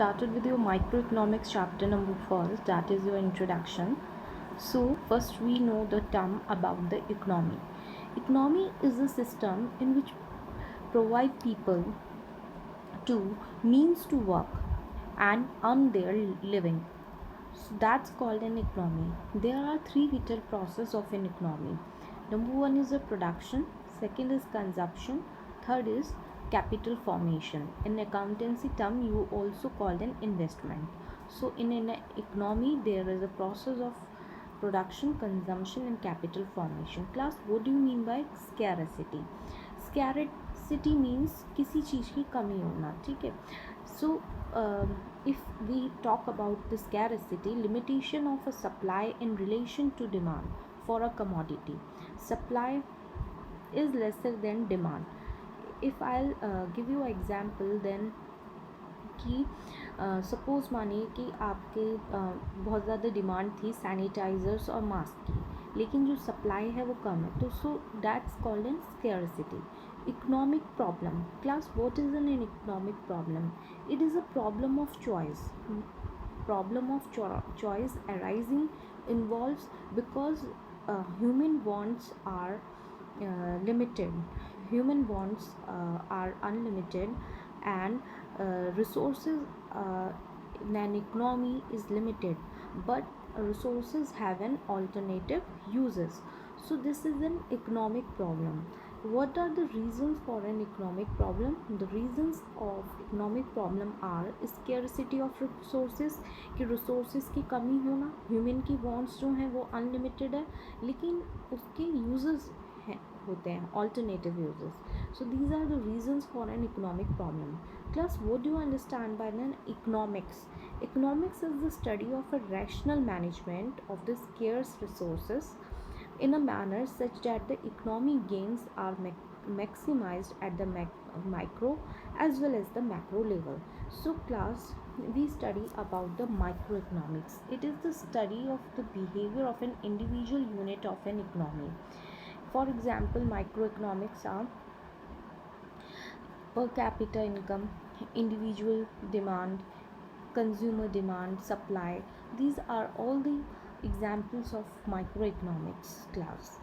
started with your microeconomics chapter number first, that is your introduction. So first we know the term about the economy. Economy is a system in which provide people to means to work and earn their living. So that's called an economy. There are three vital processes of an economy. Number one is the production, second is consumption, third is capital formation. In accountancy term, you also called an investment. So in an economy, there is a process of production, consumption, and capital formation. Class, what do you mean by scarcity? Scarcity means किसी चीज़ की कमी होना, ठीक है. So if we talk about the scarcity, limitation of a supply in relation to demand for a commodity. Supply is lesser than demand. If I'll give you an example, then कि suppose मानिए कि आपके बहुत ज़्यादा demand थी sanitisers और mask की, लेकिन जो सप्लाई है वो कम है, तो so that's called an scarcity. Economic problem. Class, what is an economic problem? It is a problem of choice. Problem of choice arising involves because human wants are limited. Human wants are unlimited, and resources in an economy is limited, but resources have an alternative uses. So this is an economic problem. What are the reasons for an economic problem? The reasons of economic problem are scarcity of resources, कि resources की कमी होना, human की wants जो हैं वो unlimited है, लेकिन उसके uses हैं होते हैं, alternative uses. So these are the reasons for an economic problem. Class, what do you understand by an economics? Economics is the study of a rational management of the scarce resources in a manner such that the economic gains are maximized at the micro as well as the macro level. So class, we study about the microeconomics. It is the study of the behavior of an individual unit of an economy. For example, microeconomics are per capita income, individual demand, consumer demand, supply. These are all the examples of microeconomics, class.